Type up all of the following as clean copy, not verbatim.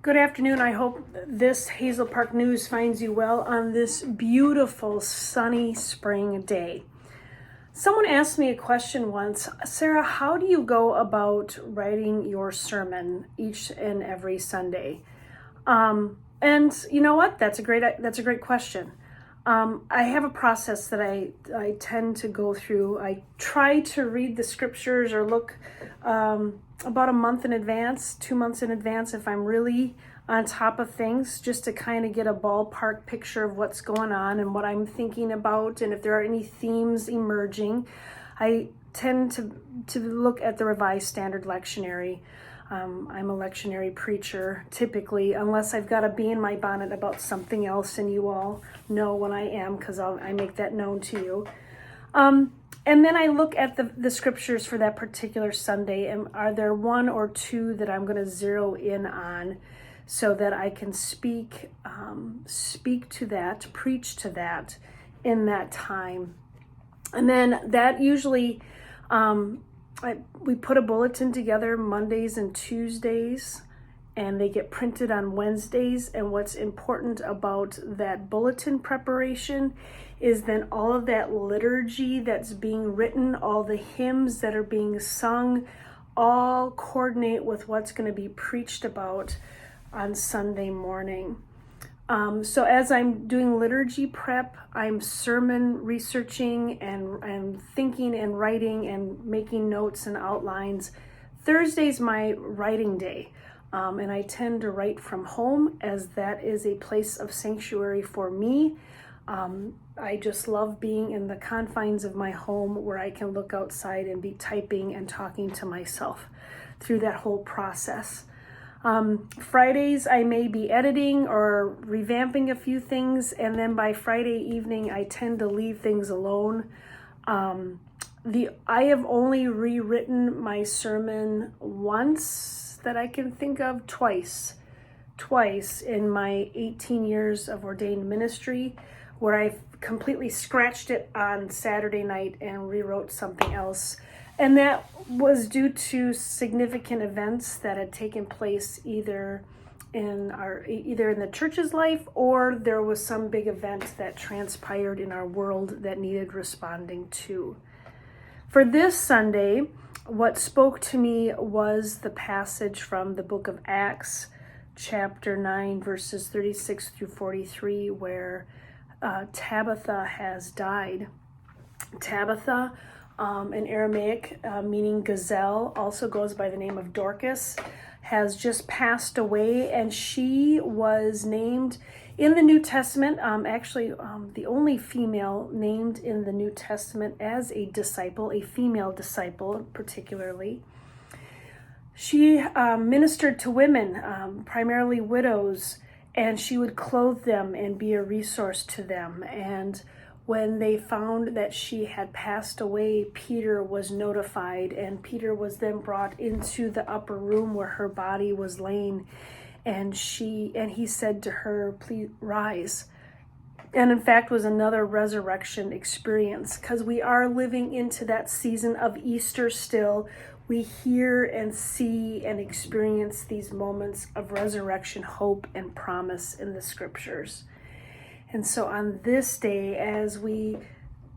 Good afternoon. I hope this Hazel Park News finds you well on this beautiful sunny spring day. Someone asked me a question once, Sarah, how do you go about writing your sermon each and every Sunday? And you know what? That's a great question. I have a process that I tend to go through. I try to read the scriptures or look about a month in advance, 2 months in advance, if I'm really on top of things, just to kind of get a ballpark picture of what's going on and what I'm thinking about, and if there are any themes emerging. I tend to look at the Revised Standard Lectionary. I'm a lectionary preacher, typically, unless I've got a bee in my bonnet about something else, and you all know when I am, because I make that known to you. And then I look at the scriptures for that particular Sunday, and are there one or two that I'm going to zero in on so that I can speak to that, preach to that in that time. And then that usually... we put a bulletin together Mondays and Tuesdays, and they get printed on Wednesdays. And what's important about that bulletin preparation is then all of that liturgy that's being written, all the hymns that are being sung, all coordinate with what's going to be preached about on Sunday morning. So as I'm doing liturgy prep, I'm sermon researching and thinking and writing and making notes and outlines. Thursday's my writing day, and I tend to write from home, as that is a place of sanctuary for me. I just love being in the confines of my home where I can look outside and be typing and talking to myself through that whole process. Fridays I may be editing or revamping a few things, and then by Friday evening I tend to leave things alone. I have only rewritten my sermon once that I can think of, twice in my 18 years of ordained ministry, where I completely scratched it on Saturday night and rewrote something else. And that was due to significant events that had taken place either in the church's life, or there was some big event that transpired in our world that needed responding to. For this Sunday, what spoke to me was the passage from the book of Acts, chapter 9, verses 36 through 43, where Tabitha has died. Tabitha, in Aramaic, meaning gazelle, also goes by the name of Dorcas, has just passed away, and she was named in the New Testament, the only female named in the New Testament as a disciple, a female disciple particularly. She ministered to women, primarily widows, and she would clothe them and be a resource to them. And when they found that she had passed away, Peter was notified, and Peter was then brought into the upper room where her body was laying, and he said to her, "Please rise." And in fact was another resurrection experience, because we are living into that season of Easter still. We hear and see and experience these moments of resurrection, hope, and promise in the scriptures. And so on this day, as we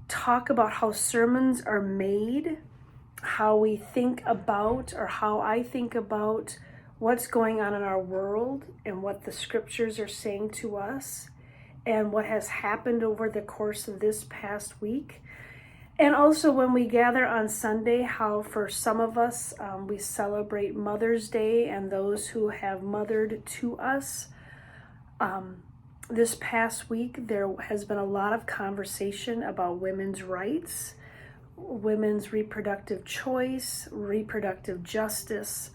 talk about how sermons are made, how we think about, or how I think about what's going on in our world and what the scriptures are saying to us and what has happened over the course of this past week. And also when we gather on Sunday, how for some of us, we celebrate Mother's Day and those who have mothered to us. This past week, there has been a lot of conversation about women's rights, women's reproductive choice, reproductive justice.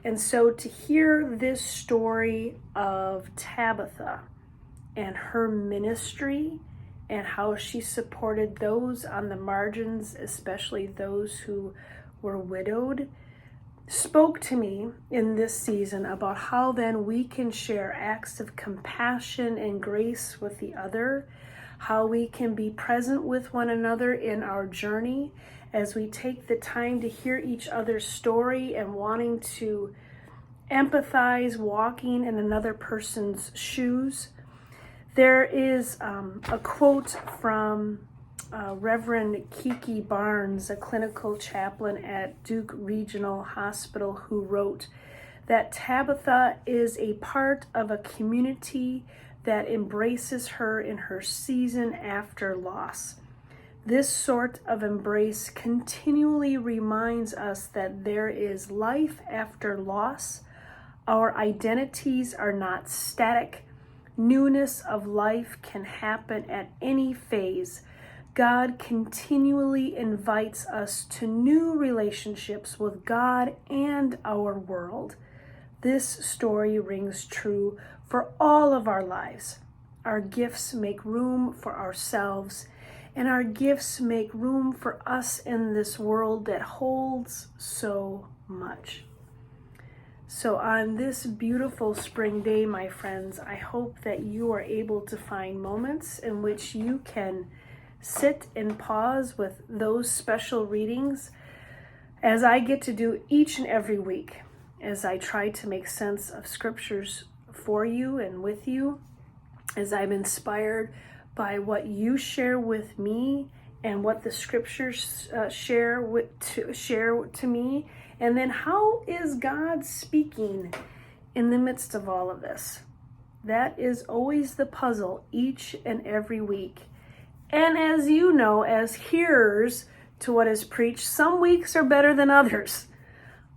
And so to hear this story of Tabitha and her ministry and how she supported those on the margins, especially those who were widowed, spoke to me in this season about how then we can share acts of compassion and grace with the other, how we can be present with one another in our journey as we take the time to hear each other's story and wanting to empathize walking in another person's shoes. There is a quote from Reverend Kiki Barnes, a clinical chaplain at Duke Regional Hospital, who wrote that Tabitha is a part of a community that embraces her in her season after loss. This sort of embrace continually reminds us that there is life after loss. Our identities are not static. Newness of life can happen at any phase. God continually invites us to new relationships with God and our world. This story rings true for all of our lives. Our gifts make room for ourselves, and our gifts make room for us in this world that holds so much. So on this beautiful spring day, my friends, I hope that you are able to find moments in which you can sit and pause with those special readings, as I get to do each and every week, as I try to make sense of scriptures for you and with you, as I'm inspired by what you share with me and what the scriptures share to me. And then how is God speaking in the midst of all of this? That is always the puzzle each and every week. And as you know, as hearers to what is preached, some weeks are better than others.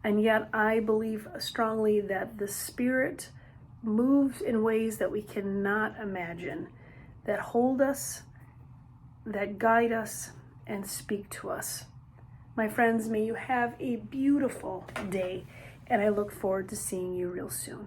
And yet I believe strongly that the Spirit moves in ways that we cannot imagine, that hold us, that guide us, and speak to us. My friends, may you have a beautiful day, and I look forward to seeing you real soon.